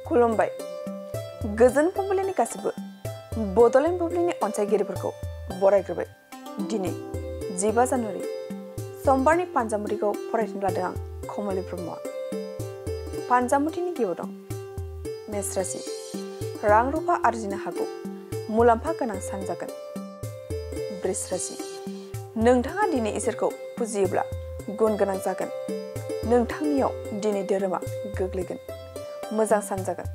खुलुमबाय गोजोन फुंबिलिनि गासिबो बड'लेण्ड बुब्लिनि अनसायगिरिफोरखौ बरायग्रोबाय। दिनै 15 जानुवारि समबारनि पान्जामुथिखौ फरायनो लादों आं कमलि ब्रह्मआ। पान्जामुथिनि गिबियाव दं मेष राशि। रां रुफा आरजिनो हागौ, मुलाम्फा गोनां सान जागोन। बृष राशि। नोंथाङा दिनै इसोरखौ फुजियोब्ला गुन गोनां जागोन। नोंथांनियाव दिनै धोरोमा गोग्लैगोन, मोजां सान जागोन।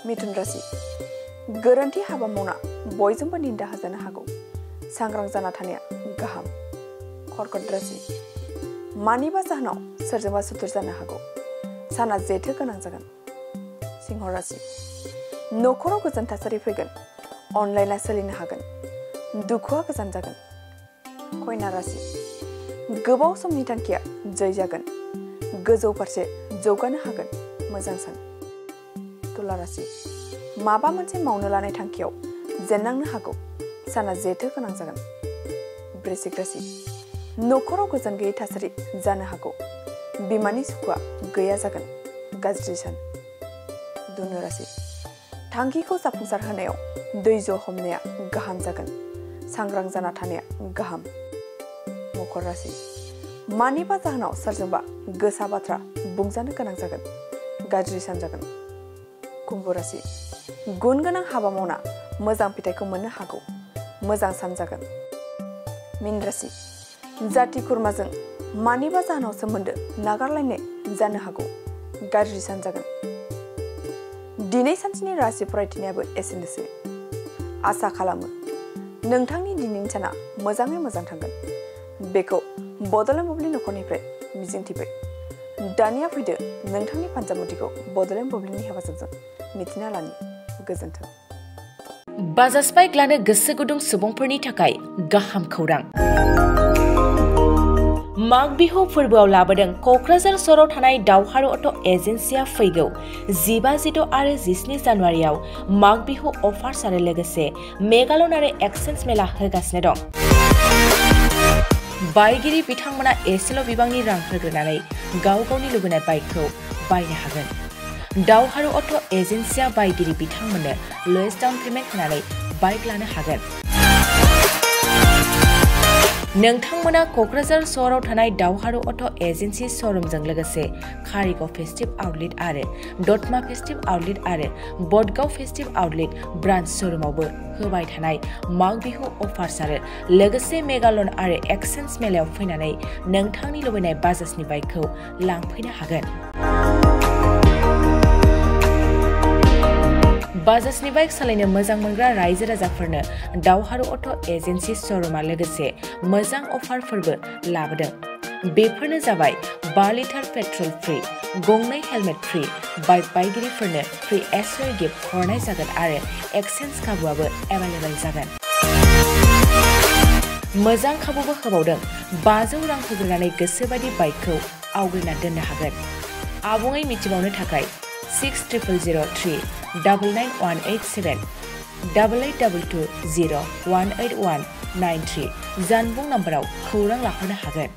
मिथुन राशि। गोरोन्थि हाबा मावना बयजोंबो निन्दा होजानो हागौ, सांग्रां जाना थानाया गाहाम। कर्कट राशि। मानिबा जाहोनाव सोरजोंबा सुथुर जानो हागौ, साना जेथो गोनां जागोन। सिंह राशि। न'खराव गोजोन थासारि फैगोन, अनलायना सोलिनो हागोन, दुखुआ गोजान जागोन। कन्या राशि। गोबाव समनि थांखिया जय जागोन, गोजौ फारसे जौगानो हागोन, मोजां सान। तुला राशि। माबा मोनसे मावनो लानाय थांखियाव जेननांनो हागौ, साना जेथो गोनां जागोन। वृश्चिक राशि। न'खराव गोजोन गैयै थासारि जानो हागौ, बिमानि सुखुआ गैया जागोन, गाज्रि सान। धनु राशि। थांखिखौ जाफुंसार होनायाव धैर्य हमनाया गाहाम जागोन, सांग्रां जाना थानाया गाहाम। मकर राशि। मानिबा जाहोनाव सोरजोंबा गोसा बाथ्रा बुंजानो गोनां जागोन, गाज्रि सान जागोन। कुम्भ राशि। गुन गोनां हाबा मावना मोजां फिथाइखौ मोननो हागौ, मोजां सान जागोन। मीन राशि। जाथि खुरमाजों मानिबा जाहोनाव सोमोन्दो नागारलायनाय जानो हागौ, गाज्रि सान जागोन। दिनै सानसेनि राशि फरायथिनायाबो एसेनोसै। आसा खालामो नोंथांनि दिनैनि साना मोजाङै मोजां थांगोन, बेखौ बड'लेण्ड बुब्लि नखरनिफ्राय मिजिंथिबाय। दानिया फैदो नोंथांनि पान्जामुथिखौ बड'लेण्ड बुब्लिनि हेफाजाबजों मिथिना लानि। गोजोन्थों। बाजाज बाइक लानो गोसो गुदुं सुबुंफोरनि थाखाय गाहाम खौरां। माग बिहु फोरबोआव लाबोदों क'क्राझार सहराव थानाय दावहारु अट' एजेन्सिया फैगौ 15, 16 आरो 17 जानुवारियाव माग बिहु अफार्स आरो लोगोसे मेगालन आरो एक्सचेन्ज मेला होगासिनो दं। बायगिरि बिथांमोना एसेल' बिबांनि रां होग्रोनानै गाव गावनि लुबैनाय बाइकखौ बायनो हागोन। दावहारु अट' एजेन्सिया बायगिरि बिथांमोननो लवेस्ट डाउन पेमेन्ट होनानै बाइक लानो हागोन। नोंथांमोना क'क्राझार सहराव थानाय दावहारु अट' एजेन्सि श'रुमजों लोगोसे कारिगाव फेस्टिभ आउटलेट आरो दतमा फेस्टिभ आउटलेट आरो बडगाव फेस्टिभ आउटलेट ब्रान्च श'रुमावबो होबाय थानाय माग बिहु अफार्स आरो लोगोसे मेगालन आरो एक्सचेन्ज मेलायाव फैनानै नोंथांनि लुबैनाय बाजाजनि बाइकखौ लांफैनो हागोन। बाजाजनि बाइक सालायनो मोजां मोनग्रा रायजो राजाफोरनो दावहारु अट' एजेन्सि श'रुमा लोगोसे मोजां अफारफोरबो लाबोदों। बेफोरनो जाबाय 5 लिटार पेट्रल फ्रि, गंनै हेलमेट फ्रि, बाइक बायगिरिफोरनो फ्रि एसोर गिफ्ट हरनाय जागोन आरो एक्सचेन्ज खाबुआबो एभेलेबेल जागोन। मोजां खाबुबो होबावदों, 500 रां होग्रोनानै गोसोबायदि बाइकखौ आवग्रिना दोननो हागोन। आबुङै मिथिबावनो थाखाय 6003 99187 8822 0 18193 जानबुं नाम्बाराव खौरां लाहरनो हागोन।